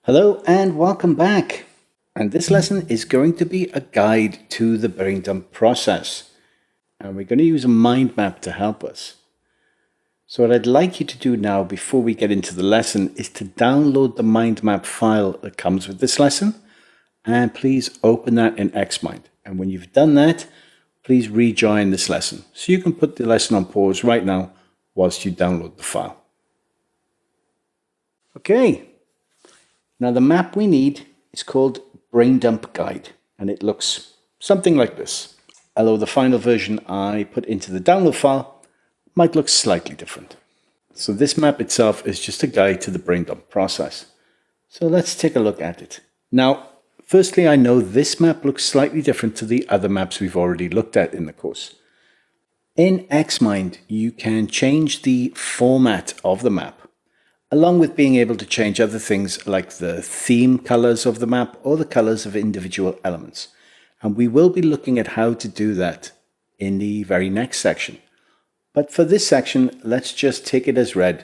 Hello and welcome back. And this lesson is going to be a guide to the brain dump process. And we're going to use a mind map to help us. So what I'd like you to do now before we get into the lesson is to download the mind map file that comes with this lesson. And please open that in Xmind. And when you've done that, please rejoin this lesson. So you can put the lesson on pause right now whilst you download the file. Okay. Now the map we need is called Brain Dump Guide, and it looks something like this. Although the final version I put into the download file might look slightly different. So this map itself is just a guide to the brain dump process. So let's take a look at it. Now, firstly, I know this map looks slightly different to the other maps we've already looked at in the course. In Xmind, you can change the format of the map, along with being able to change other things like the theme colors of the map or the colors of individual elements. And we will be looking at how to do that in the very next section. But for this section, let's just take it as read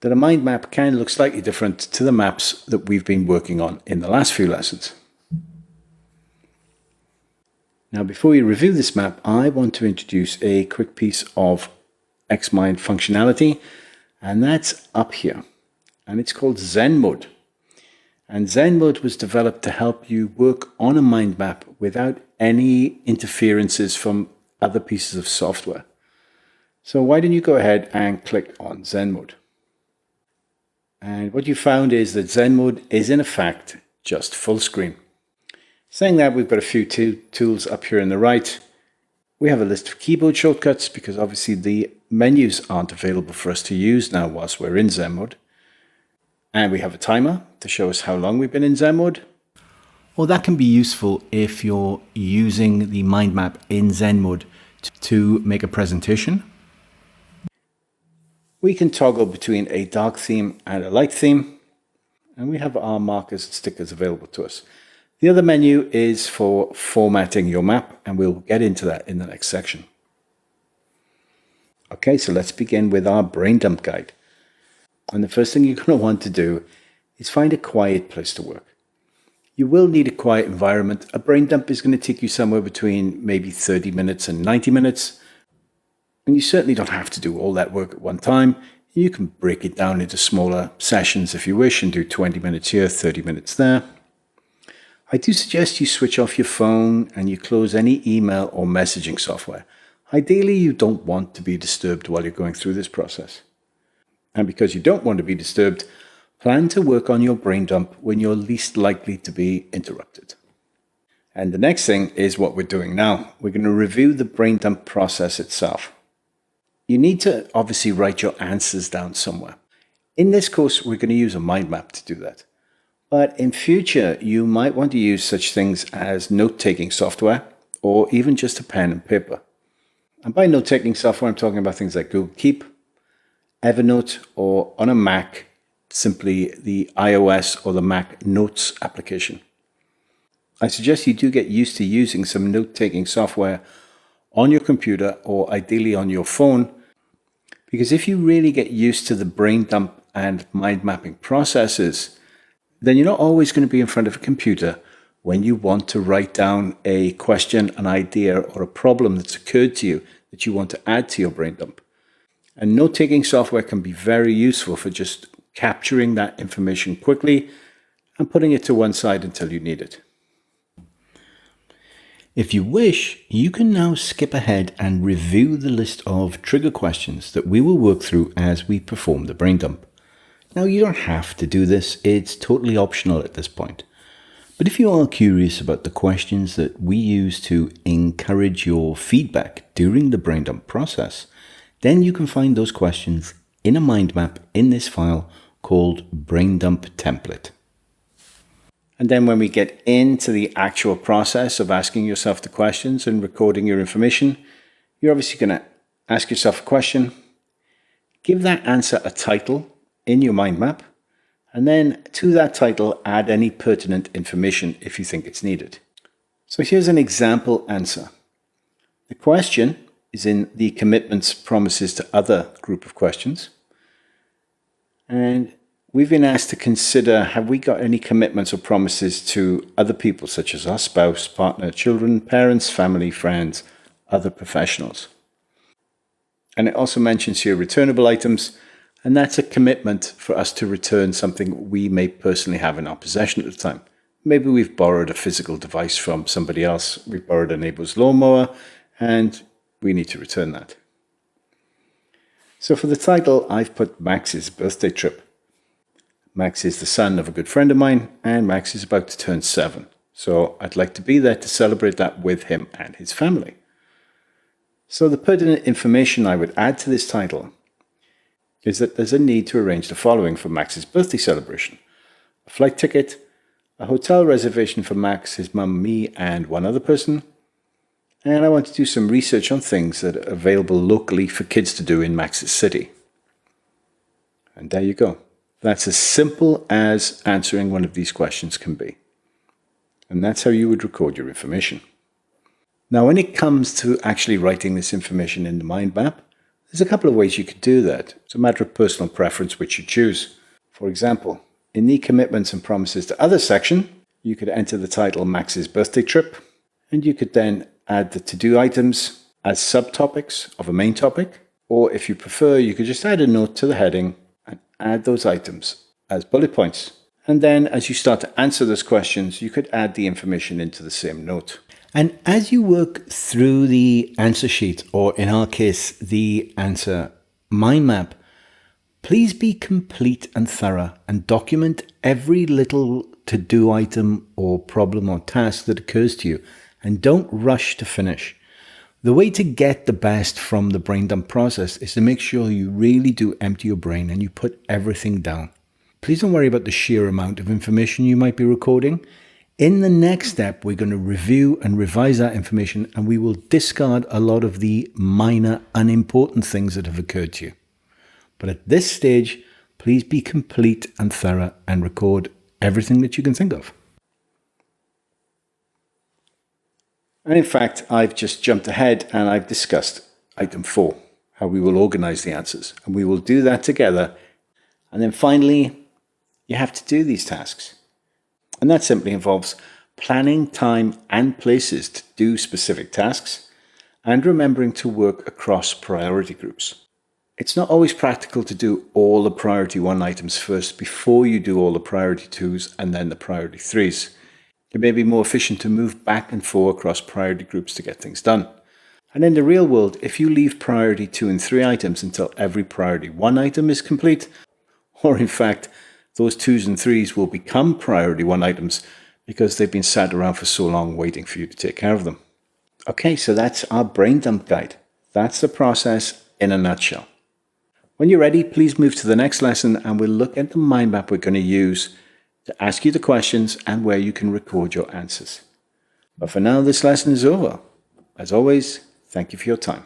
that a mind map can look slightly different to the maps that we've been working on in the last few lessons. Now, before we review this map, I want to introduce a quick piece of Xmind functionality, and that's up here. And it's called Zen Mode. And Zen Mode was developed to help you work on a mind map without any interferences from other pieces of software. So why don't you go ahead and click on Zen Mode. And what you found is that Zen Mode is in effect just full screen. Saying that, we've got a few tools up here on the right. We have a list of keyboard shortcuts because obviously the menus aren't available for us to use now whilst we're in Zen Mode. And we have a timer to show us how long we've been in Zen Mode. Or that can be useful if you're using the mind map in Zen Mode to make a presentation. We can toggle between a dark theme and a light theme. And we have our markers and stickers available to us. The other menu is for formatting your map, and we'll get into that in the next section. Okay, so let's begin with our brain dump guide. And the first thing you're going to want to do is find a quiet place to work. You will need a quiet environment. A brain dump is going to take you somewhere between maybe 30 minutes and 90 minutes. And you certainly don't have to do all that work at one time. You can break it down into smaller sessions if you wish and do 20 minutes here, 30 minutes there. I do suggest you switch off your phone and you close any email or messaging software. Ideally, you don't want to be disturbed while you're going through this process. And because you don't want to be disturbed, plan to work on your brain dump when you're least likely to be interrupted. And the next thing is what we're doing now. We're going to review the brain dump process itself. You need to obviously write your answers down somewhere. In this course, we're going to use a mind map to do that. But in future, you might want to use such things as note-taking software or even just a pen and paper. And by note-taking software, I'm talking about things like Google Keep, Evernote, or on a Mac, simply the iOS or the Mac Notes application. I suggest you do get used to using some note-taking software on your computer or ideally on your phone, because if you really get used to the brain dump and mind mapping processes, then you're not always going to be in front of a computer when you want to write down a question, an idea, or a problem that's occurred to you that you want to add to your brain dump. And note-taking software can be very useful for just capturing that information quickly and putting it to one side until you need it. If you wish, you can now skip ahead and review the list of trigger questions that we will work through as we perform the brain dump. Now, you don't have to do this. It's totally optional at this point. But if you are curious about the questions that we use to encourage your feedback during the brain dump process, then you can find those questions in a mind map in this file called Brain Dump Template. And then when we get into the actual process of asking yourself the questions and recording your information, you're obviously going to ask yourself a question, give that answer a title in your mind map, and then to that title add any pertinent information if you think it's needed. So here's an example answer. The question is in the commitments promises to other group of questions. And we've been asked to consider, have we got any commitments or promises to other people, such as our spouse, partner, children, parents, family, friends, other professionals? And it also mentions here returnable items, and that's a commitment for us to return something we may personally have in our possession at the time. Maybe we've borrowed a physical device from somebody else, we've borrowed a neighbor's lawnmower, and we need to return that. So for the title, I've put Max's birthday trip. Max is the son of a good friend of mine, and Max is about to turn 7. So I'd like to be there to celebrate that with him and his family. So the pertinent information I would add to this title is that there's a need to arrange the following for Max's birthday celebration: a flight ticket, a hotel reservation for Max, his mum, me, and one other person. And I want to do some research on things that are available locally for kids to do in Max's city. And there you go. That's as simple as answering one of these questions can be. And that's how you would record your information. Now, when it comes to actually writing this information in the mind map, there's a couple of ways you could do that. It's a matter of personal preference which you choose. For example, in the commitments and promises to others section, you could enter the title Max's birthday trip, and you could then add the to-do items as subtopics of a main topic, or if you prefer, you could just add a note to the heading and add those items as bullet points. And then as you start to answer those questions, you could add the information into the same note. And as you work through the answer sheet, or in our case, the answer mind map, please be complete and thorough and document every little to-do item or problem or task that occurs to you, and don't rush to finish. The way to get the best from the brain dump process is to make sure you really do empty your brain and you put everything down. Please don't worry about the sheer amount of information you might be recording. In the next step, we're going to review and revise that information, and we will discard a lot of the minor, unimportant things that have occurred to you. But at this stage, please be complete and thorough and record everything that you can think of. And in fact, I've just jumped ahead and I've discussed item 4, how we will organize the answers. And we will do that together. And then finally, you have to do these tasks. And that simply involves planning time and places to do specific tasks and remembering to work across priority groups. It's not always practical to do all the priority 1 items first before you do all the priority 2s and then the priority 3s. It may be more efficient to move back and forth across priority groups to get things done. And in the real world, if you leave priority 2 and 3 items until every priority 1 item is complete, or in fact, those 2s and 3s will become priority 1 items because they've been sat around for so long waiting for you to take care of them. Okay, so that's our brain dump guide. That's the process in a nutshell. When you're ready, please move to the next lesson and we'll look at the mind map we're going to use to ask you the questions and where you can record your answers. But for now, this lesson is over. As always, thank you for your time.